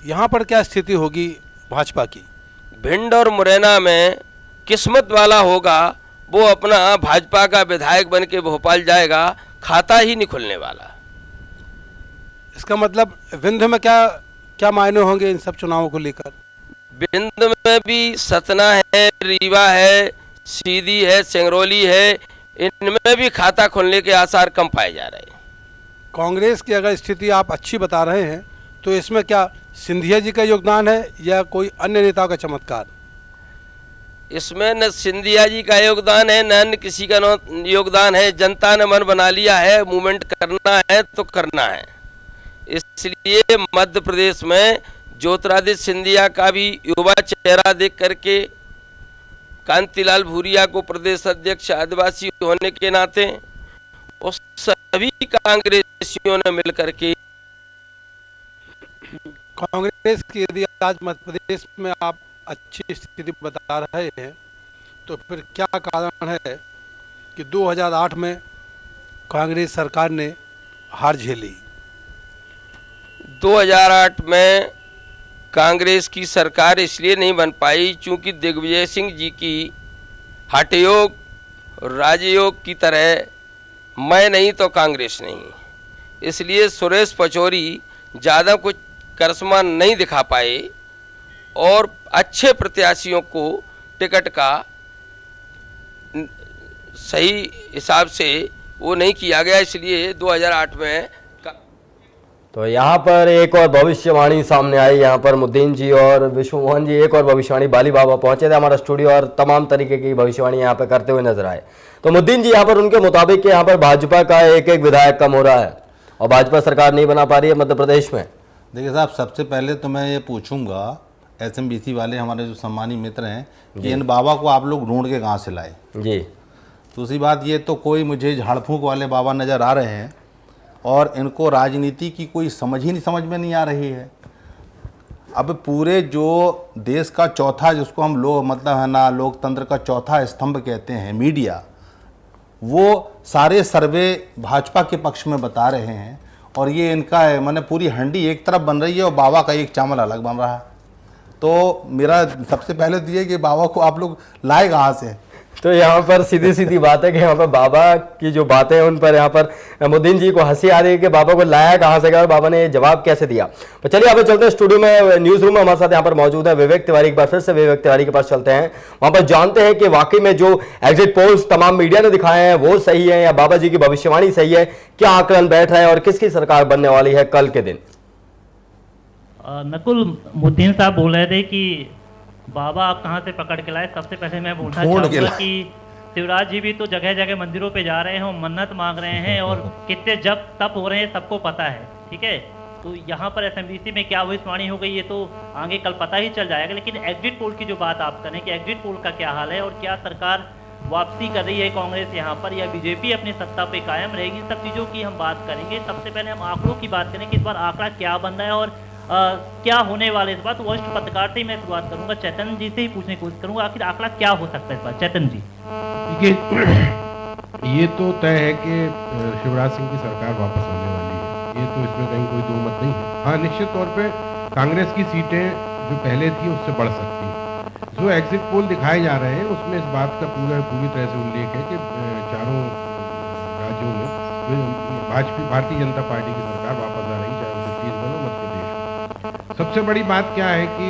यहाँ पर क्या स्थिति होगी भाजपा की? भिंड और मुरैना में किस्मत वाला होगा वो अपना भाजपा का विधायक बन के भोपाल जाएगा, खाता ही नहीं खुलने वाला। इसका मतलब विंध्य में क्या क्या मायने होंगे इन सब चुनावों को लेकर? विंध्य में भी सतना है, रीवा है, सीधी है, सिंगरौली है, इनमें भी खाता खुलने के आसार कम पाए जा रहे हैं। कांग्रेस की अगर स्थिति आप अच्छी बता रहे हैं तो इसमें क्या सिंधिया जी का योगदान है या कोई अन्य नेताओं का चमत्कार? इसमें न सिंधिया जी का योगदान है, न अन्य किसी का योगदान है। जनता ने मन बना लिया है, मूवमेंट करना है तो करना है। इसलिए मध्य प्रदेश में ज्योतिरादित्य सिंधिया का भी युवा चेहरा देख करके, कांतिलाल भूरिया को प्रदेश अध्यक्ष आदिवासी होने के नाते, उस सभी कांग्रेसियों ने मिलकर के कांग्रेस की यदि आज मध्य प्रदेश में आप अच्छी स्थिति बता रहे हैं तो फिर क्या कारण है कि 2008 में कांग्रेस सरकार ने हार झेली? 2008 में कांग्रेस की सरकार इसलिए नहीं बन पाई क्योंकि दिग्विजय सिंह जी की हठयोग, राजयोग की तरह मैं नहीं तो कांग्रेस नहीं, इसलिए सुरेश पचौरी ज़्यादा कुछ करिश्मा नहीं दिखा पाए और अच्छे प्रत्याशियों को टिकट का सही हिसाब से वो नहीं किया गया, इसलिए 2008 में तो यहाँ पर एक और भविष्यवाणी सामने आई। यहाँ पर मुद्दीन जी और विश्वमोहन जी एक और भविष्यवाणी, बाली बाबा पहुंचे थे हमारा स्टूडियो और तमाम तरीके की भविष्यवाणी यहाँ पे करते हुए नजर आए। तो मुद्दीन जी यहाँ पर उनके मुताबिक यहाँ पर भाजपा का एक विधायक कम हो रहा है और भाजपा सरकार नहीं बना पा रही है मध्य प्रदेश में। देखिए साहब, सबसे पहले तो मैं ये पूछूंगा SMBC वाले हमारे जो सम्मानी मित्र हैं कि इन बाबा को आप लोग ढूंढ के कहाँ से लाए? जी। दूसरी बात ये, तो कोई मुझे झाड़ फूंक वाले बाबा नज़र आ रहे हैं और इनको राजनीति की कोई समझ में नहीं आ रही है। अब पूरे जो देश का चौथा, जिसको हम लोग मतलब है ना लोकतंत्र का चौथा स्तंभ कहते हैं, मीडिया, वो सारे सर्वे भाजपा के पक्ष में बता रहे हैं और ये इनका है, माने पूरी हंडी एक तरफ बन रही है और बाबा का एक चावल अलग बन रहा है। तो मेरा सबसे पहले तो ये कि बाबा को आप लोग लाए कहाँ से? तो यहाँ पर सीधी सीधी बात है कि यहाँ पर बाबा की जो बातें हैं उन पर यहाँ पर मोदीन जी को हंसी आ रही है कि बाबा को लाया कहाँ से गया और बाबा ने जवाब कैसे दिया। तो चलिए यहाँ पर चलते हैं स्टूडियो में, न्यूज रूम में हमारे साथ यहाँ पर मौजूद है विवेक तिवारी। एक बार फिर से विवेक तिवारी के पास चलते हैं, वहां पर जानते हैं कि वाकई में जो एग्जिट पोल्स तमाम मीडिया ने दिखाए हैं वो सही है या बाबा जी की भविष्यवाणी सही है, क्या आकलन बैठ रहा है और किसकी सरकार बनने वाली है कल के दिन। नकुल, मोदीन साहब बोल रहे थे कि बाबा आप कहाँ से पकड़ के लाए। सबसे पहले मैं बोलना चाहूँगा कि शिवराज जी भी तो जगह जगह मंदिरों पे जा रहे हैं और मन्नत मांग रहे हैं और कितने जब तप हो रहे हैं सबको पता है, ठीक है। तो यहाँ पर एसएमबीसी में क्या भविष्यवाणी हो गई ये तो आगे कल पता ही चल जाएगा। लेकिन एग्जिट पोल की जो बात आप करें कि एग्जिट पोल का क्या हाल है और क्या सरकार वापसी कर रही है कांग्रेस यहाँ पर या बीजेपी अपनी सत्ता पे कायम रहेगी, सब चीज़ों की हम बात करेंगे। सबसे पहले हम आंकड़ों की बात करें कि इस बार आंकड़ा क्या बन रहा है और क्या होने वाले इस बार। तो वरिष्ठ पत्रकार से ही मैं शुरुआत करूंगा, चैतन जी से ही पूछने की कोशिश करूंगा आखिर आंकड़ा क्या हो सकता है इस बार। चैतन जी, देखिए ये तो तय है कि शिवराज सिंह की सरकार वापस आने वाली है, ये तो इसमें कहीं कोई दो मत नहीं है। हाँ, निश्चित तौर पे कांग्रेस की सीटें जो पहले थी उससे बढ़ सकती हैं। जो एग्जिट पोल दिखाए जा रहे हैं उसमें इस बात का पूरी तरह से उल्लेख है कि चारों राज्यों में भारतीय जनता पार्टी की सरकार वापस आ रही, चाहे वो छत्तीसगढ़ हो, मध्य प्रदेश। सबसे बड़ी बात क्या है कि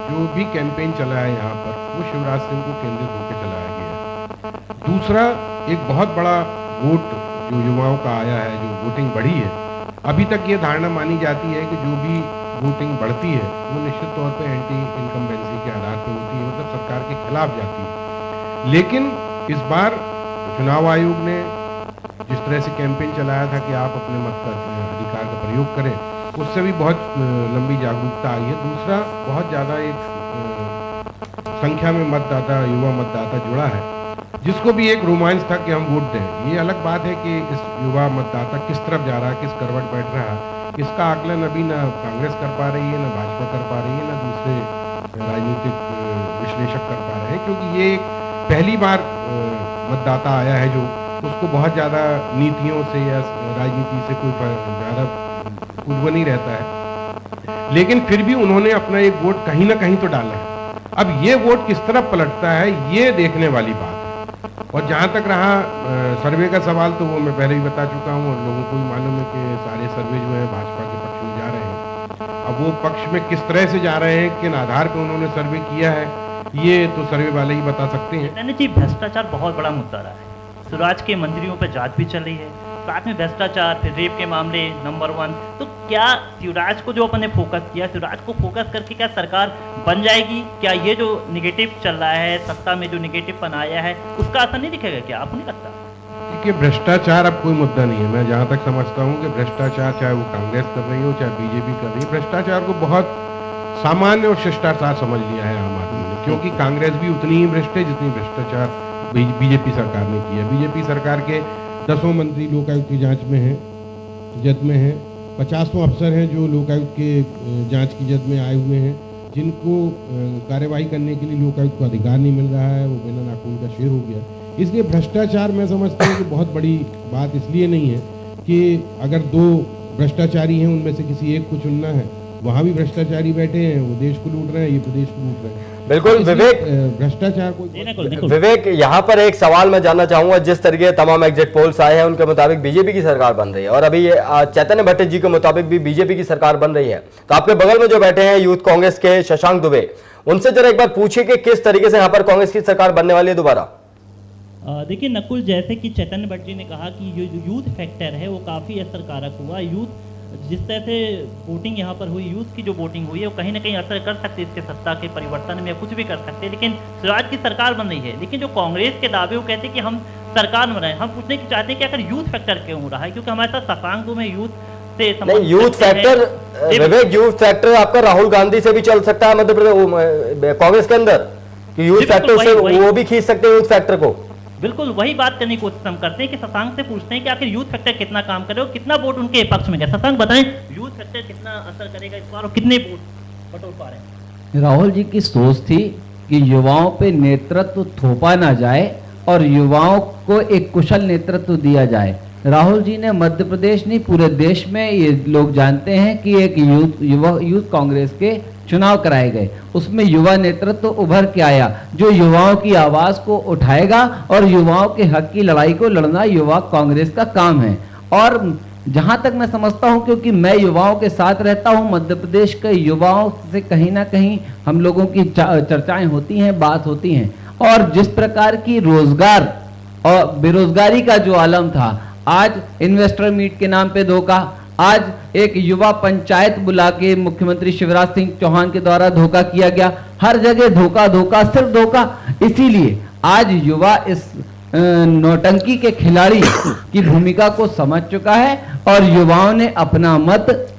जो भी कैंपेन चला है यहाँ पर वो शिवराज सिंह को केंद्रित होकर चलाया गया है। दूसरा, एक बहुत बड़ा वोट जो युवाओं का आया है, जो वोटिंग बढ़ी है, अभी तक ये धारणा मानी जाती है कि जो भी वोटिंग बढ़ती है वो निश्चित तौर पे एंटी इनकम्बेंसी के आधार पर होती है, मतलब सरकार के खिलाफ जाती है। लेकिन इस बार चुनाव आयोग ने जिस तरह से कैंपेन चलाया था कि आप अपने मत का अधिकार का प्रयोग करें, उससे भी बहुत लंबी जागरूकता आई है। दूसरा, बहुत ज़्यादा एक संख्या में मतदाता, युवा मतदाता जुड़ा है, जिसको भी एक रोमांच था कि हम वोट दें। ये अलग बात है कि इस युवा मतदाता किस तरफ जा रहा है, किस करवट बैठ रहा है, इसका आकलन अभी ना कांग्रेस कर पा रही है, ना भाजपा कर पा रही है, ना दूसरे राजनीतिक विश्लेषक कर पा रहे हैं, क्योंकि ये पहली बार मतदाता आया है जो उसको बहुत ज़्यादा नीतियों से या राजनीति से कोई ज़्यादा पूर्व नहीं रहता है। लेकिन फिर भी उन्होंने अपना एक वोट कहीं ना कहीं तो डाला है। अब ये वोट किस तरफ पलटता है ये देखने वाली बात है। और जहाँ तक रहा सर्वे का सवाल, तो वो मैं पहले ही बता चुका हूँ और लोगों को भी मालूम है कि सारे सर्वे जो है भाजपा के पक्ष में जा रहे हैं। अब वो पक्ष में किस तरह से जा रहे हैं, किन आधार पर उन्होंने सर्वे किया है, ये तो सर्वे वाले ही बता सकते हैं। जी, भ्रष्टाचार बहुत बड़ा मुद्दा रहा है। स्वराज के मंत्रियों पर जांच भी चल रही है, साथ में भ्रष्टाचार, फिर रेप के मामले नंबर 1। तो क्या शिवराज को जो अपन ने फोकस किया, शिवराज को फोकस करके क्या सरकार बन जाएगी? क्या ये जो निगेटिव चल रहा है, सत्ता में जो निगेटिव आया है, उसका असर नहीं दिखेगा क्या, आपको नहीं लगता? देखिए, भ्रष्टाचार अब कोई मुद्दा नहीं है। मैं जहाँ तक समझता हूँ कि भ्रष्टाचार चाहे वो कांग्रेस कर रही हो, चाहे बीजेपी कर रही है, भ्रष्टाचार को बहुत सामान्य और शिष्टाचार समझ लिया है आम आदमी ने, क्योंकि कांग्रेस भी उतनी ही भ्रष्ट है जितनी भ्रष्टाचार बीजेपी सरकार ने किया। बीजेपी सरकार के 10 मंत्री लोकायुक्त की जांच में हैं, जद में हैं, 50 अफसर हैं जो लोकायुक्त के जांच की जद में आए हुए हैं, जिनको कार्यवाही करने के लिए लोकायुक्त को अधिकार नहीं मिल रहा है, वो बिना नाखून का शेर हो गया। इसलिए भ्रष्टाचार मैं समझता हूँ कि बहुत बड़ी बात इसलिए नहीं है कि अगर 2 भ्रष्टाचारी हैं उनमें से किसी एक को चुनना है, वहाँ भी भ्रष्टाचारी बैठे हैं, वो देश को लूट रहे हैं, ये प्रदेश को लूट रहे हैं। बिल्कुल विवेक, भ्रष्टाचार को विवेक यहाँ पर एक सवाल मैं जानना चाहूंगा। जिस तरीके तमाम एग्जिट पोल्स आए हैं उनके मुताबिक बीजेपी की सरकार बन रही है और अभी चैतन्य भट्ट जी के मुताबिक भी बीजेपी की सरकार बन रही है। तो आपके बगल में जो बैठे हैं यूथ कांग्रेस के शशांक दुबे, उनसे जरा एक बार पूछिए कि किस तरीके से यहाँ पर कांग्रेस की सरकार बनने वाली है दोबारा। देखिए नकुल, जैसे कि चैतन्य भट्ट जी ने कहा कि जो यूथ फैक्टर है वो काफ़ी असरकारक हुआ। यूथ जिस तरह से वोटिंग यहाँ पर हुई, यूथ की जो वोटिंग हुई है वो कहीं ना कहीं असर कर सकती है इसके सत्ता के परिवर्तन में, कुछ भी कर सकते हैं। लेकिन स्वराज की सरकार बन रही है, लेकिन जो कांग्रेस के दावे वो कहते हैं कि हम सरकार में रहे। हम पूछने की चाहते हैं कि अगर यूथ फैक्टर क्यों हो रहा है, क्योंकि हमारे साथ शशांक दुबे यूथ से नहीं, यूथ फैक्टर विवेक, यूथ फैक्टर आपका राहुल गांधी से भी चल सकता है मध्य प्रदेश कांग्रेस के अंदर, कि यूथ फैक्टर से वो भी खींच सकते हैं यूथ फैक्टर को। बिल्कुल वही बात करने की कोशिश हम करते हैं कि शशांक से पूछते हैं कि आखिर यूथ फैक्टर कितना काम करे और कितना वोट उनके पक्ष में गया। शशांक बताएं, यूथ फैक्टर कितना असर करेगा इस बार और कितने वोट बटोर पा रहे हैं? राहुल जी की सोच थी कि युवाओं पे नेतृत्व थोपा ना जाए और युवाओं को एक कुशल नेतृत्व दिया जाए। राहुल जी ने मध्य प्रदेश नहीं पूरे देश में ये लोग जानते हैं कि एक यूथ कांग्रेस के चुनाव कराए गए, उसमें युवा नेतृत्व उभर के आया जो युवाओं की आवाज को उठाएगा और युवाओं के हक की लड़ाई को लड़ना युवा कांग्रेस का काम है। और जहां तक मैं समझता हूं, क्योंकि मैं युवाओं के साथ रहता हूं, मध्य प्रदेश के युवाओं से कहीं ना कहीं हम लोगों की चर्चाएं होती हैं, बात होती हैं, और जिस प्रकार की रोजगार और बेरोजगारी का जो आलम था, आज इन्वेस्टर मीट के नाम पे धोखा, आज एक युवा पंचायत बुला के मुख्यमंत्री शिवराज सिंह चौहान के द्वारा धोखा किया गया, हर जगह धोखा धोखा सिर्फ धोखा। इसीलिए आज युवा इस नौटंकी के खिलाड़ी की भूमिका को समझ चुका है और युवाओं ने अपना मत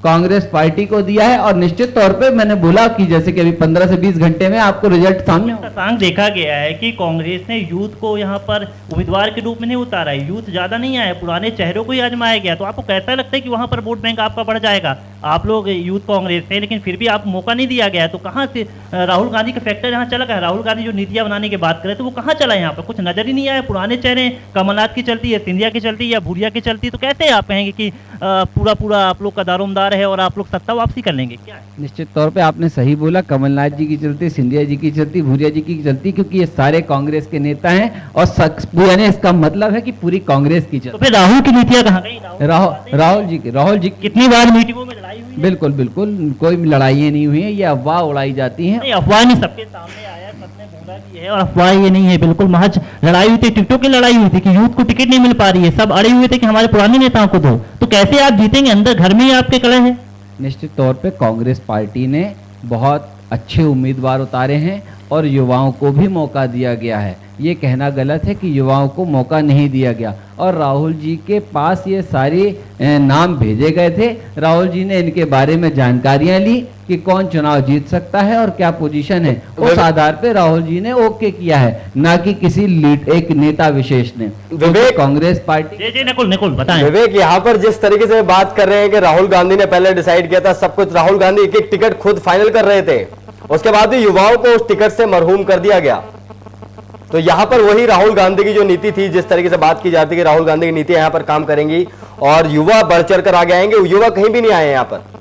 कांग्रेस पार्टी को दिया है। और निश्चित तौर पे मैंने बोला कि जैसे कि अभी 15 से 20 घंटे में आपको रिजल्ट सामने होगा। देखा गया है कि कांग्रेस ने यूथ को यहाँ पर उम्मीदवार के रूप में नहीं उतारा है, यूथ ज्यादा नहीं आया, पुराने चेहरों को ही आजमाया गया। तो आपको कैसा लगता है कि वहां पर वोट बैंक आपका बढ़ जाएगा? आप लोग यूथ कांग्रेस थे लेकिन फिर भी आपको मौका नहीं दिया गया, तो कहाँ से राहुल गांधी का फैक्टर यहाँ चला गया? राहुल गांधी जो नीतियां बनाने की बात करें तो वो कहाँ चला? यहाँ पर कुछ नजर ही नहीं आया। पुराने चेहरे, कमलनाथ की चलती है, सिंधिया की चलती है या भूरिया की चलती, तो कहते हैं आप कहेंगे कि पूरा आप लोग का दारोमदार है और आप लोग सत्ता वापसी कर लेंगे, क्या है? निश्चित तौर पे आपने सही बोला, कमलनाथ जी की चलती, सिंधिया जी की चलती, भूरिया जी की चलती, क्योंकि ये सारे कांग्रेस के नेता हैं और यानी इसका मतलब है कि पूरी कांग्रेस की चलती। तो फिर राहुल की नीतियां कहाँ गई? राहुल जी कितनी बार मीटिंगों में लड़ाई हुई? बिल्कुल कोई लड़ाइयाँ नहीं हुई है, ये अफवाह उड़ाई जाती हैं। अफवाह नहीं, सबके सामने आया, सबने बोला कि है, और अफवाह ये नहीं है, बिल्कुल महज लड़ाई हुई थी, टिकटों की लड़ाई हुई थी कि यूथ को टिकट नहीं मिल पा रही है, सब अड़े हुए थे कि हमारे पुराने नेताओं को दो। तो कैसे आप जीतेंगे? अंदर घर में ही आपके कलह है। निश्चित तौर पे कांग्रेस पार्टी ने बहुत अच्छे उम्मीदवार उतारे हैं और युवाओं को भी मौका दिया गया है। ये कहना गलत है कि युवाओं को मौका नहीं दिया गया। और राहुल जी के पास ये सारे नाम भेजे गए थे, राहुल जी ने इनके बारे में जानकारियां ली कि कौन चुनाव जीत सकता है और क्या पोजीशन है, उस आधार पे राहुल जी ने ओके किया है, ना कि किसी एक नेता विशेष ने। विवेक, कांग्रेस पार्टी निकुल बताएं। विवेक, यहाँ पर जिस तरीके से बात कर रहे हैं कि राहुल गांधी ने पहले डिसाइड किया था सब कुछ, राहुल गांधी एक एक टिकट खुद फाइनल कर रहे थे, उसके बाद भी युवाओं को उस टिकट से मरहूम कर दिया गया। तो यहां पर वही राहुल गांधी की जो नीति थी, जिस तरीके से बात की जाती है कि राहुल गांधी की नीति यहां पर काम करेंगी और युवा बढ़ चढ़ कर आगे आएंगे, युवा कहीं भी नहीं आए यहां पर।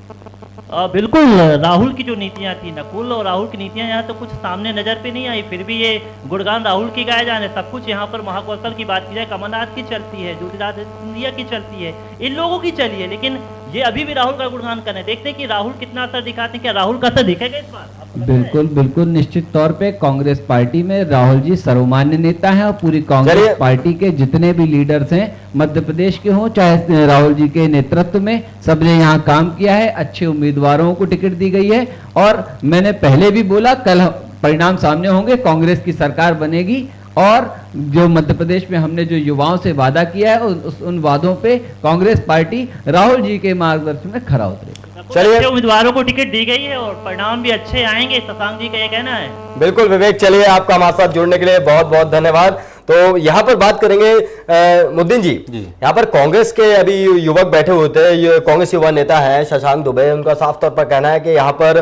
बिल्कुल, राहुल की जो नीतियां थी नकुल, और राहुल की नीतियां यहाँ तो कुछ सामने नजर पे नहीं आई, फिर भी ये गुणगान राहुल की गाए जाने, सब कुछ यहाँ पर महाकौशल की बात की जाए, कमलनाथ की चलती है, ज्योतिरादित्य सिंधिया की चलती है, इन लोगों की चली है, लेकिन ये अभी भी राहुल का गुणगान कर रहे हैं। देखते हैं कि राहुल कितना असर दिखाते हैं, क्या राहुल का असर दिखेगा इस बार? बिल्कुल निश्चित तौर पे कांग्रेस पार्टी में राहुल जी सर्वमान्य नेता हैं और पूरी कांग्रेस पार्टी के जितने भी लीडर्स हैं मध्य प्रदेश के हों चाहे राहुल जी के नेतृत्व में, सबने यहाँ काम किया है, अच्छे उम्मीदवारों को टिकट दी गई है। और मैंने पहले भी बोला, कल परिणाम सामने होंगे, कांग्रेस की सरकार बनेगी और जो मध्य प्रदेश में हमने जो युवाओं से वादा किया है उन वादों पे कांग्रेस पार्टी राहुल जी के मार्गदर्शन में खरा उतरेगी। चलिए, उम्मीदवारों को टिकट दी गई है और परिणाम भी अच्छे आएंगे, शशांक जी का ये कहना है। बिल्कुल विवेक, चलिए आपका हमारे साथ जुड़ने के लिए बहुत बहुत धन्यवाद। तो यहाँ पर बात करेंगे मुद्दीन जी, यहाँ पर कांग्रेस के अभी युवक बैठे हुए थे, कांग्रेस युवा नेता है शशांक दुबे, उनका साफ तौर पर कहना है कि यहाँ पर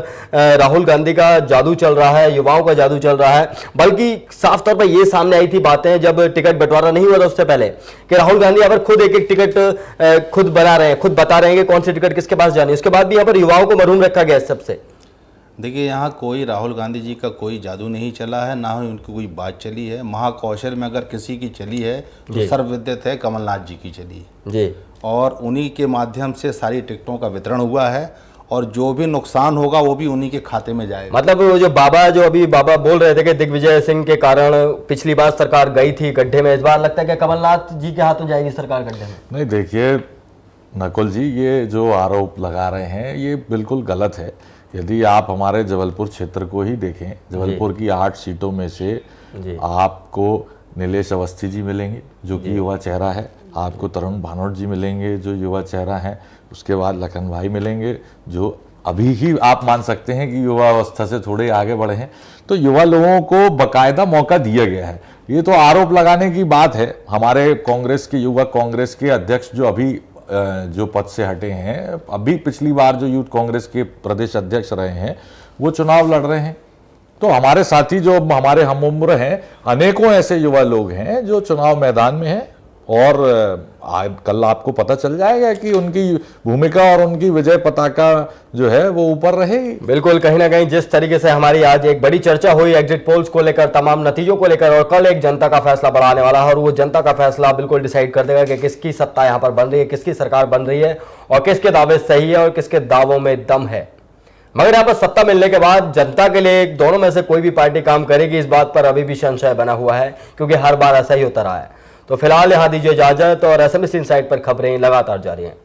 राहुल गांधी का जादू चल रहा है, युवाओं का जादू चल रहा है। बल्कि साफ तौर पर ये सामने आई थी बातें जब टिकट बंटवारा नहीं हुआ था उससे पहले कि राहुल गांधी यहाँ पर खुद एक एक टिकट खुद बना रहे हैं, खुद बता रहे हैं कि कौन सी टिकट किसके पास जानी है। उसके बाद भी यहाँ पर युवाओं को मरहूम रखा गया सबसे। देखिए, यहाँ कोई राहुल गांधी जी का कोई जादू नहीं चला है, ना ही उनकी कोई बात चली है। महाकौशल में अगर किसी की चली है तो सर्वविदित है, कमलनाथ जी की चली जी, और उन्हीं के माध्यम से सारी टिकटों का वितरण हुआ है और जो भी नुकसान होगा वो भी उन्हीं के खाते में जाएगा। मतलब वो जो अभी बाबा बोल रहे थे कि दिग्विजय सिंह के कारण पिछली बार सरकार गई थी गड्ढे में, इस बार लगता है कि कमलनाथ जी के हाथों जाएगी सरकार गड्ढे में? नहीं, देखिए नकुल जी, ये जो आरोप लगा रहे हैं ये बिल्कुल गलत है। यदि आप हमारे जबलपुर क्षेत्र को ही देखें, जबलपुर की 8 सीटों में से आपको नीलेश अवस्थी जी मिलेंगे जो कि युवा चेहरा है, आपको तरुण भानोट जी मिलेंगे जो युवा चेहरा है, उसके बाद लखन भाई मिलेंगे जो अभी ही आप मान सकते हैं कि युवा अवस्था से थोड़े आगे बढ़े हैं। तो युवा लोगों को बाकायदा मौका दिया गया है। ये तो आरोप लगाने की बात है। हमारे कांग्रेस के युवा कांग्रेस के अध्यक्ष जो अभी जो पद से हटे हैं, अभी पिछली बार जो यूथ कांग्रेस के प्रदेश अध्यक्ष रहे हैं, वो चुनाव लड़ रहे हैं। तो हमारे साथी जो हमारे हम उम्र हैं, अनेकों ऐसे युवा लोग हैं जो चुनाव मैदान में हैं और कल आपको पता चल जाएगा कि उनकी भूमिका और उनकी विजय पताका जो है वो ऊपर रहेगी। बिल्कुल, कहीं ना कहीं जिस तरीके से हमारी आज एक बड़ी चर्चा हुई एग्जिट पोल्स को लेकर, तमाम नतीजों को लेकर, और कल एक जनता का फैसला बड़ा आने वाला है और वो जनता का फैसला बिल्कुल डिसाइड कर देगा कि किसकी सत्ता यहाँ पर बन रही है, किसकी सरकार बन रही है और किसके दावे सही है और किसके दावों में दम है। मगर यहाँ पर सत्ता मिलने के बाद जनता के लिए दोनों में से कोई भी पार्टी काम करेगी, इस बात पर अभी भी संशय बना हुआ है, क्योंकि हर बार ऐसा ही होता रहा है। तो फिलहाल यहाँ दीजिए इजाजत और SMS इनसाइट पर खबरें लगातार जारी हैं।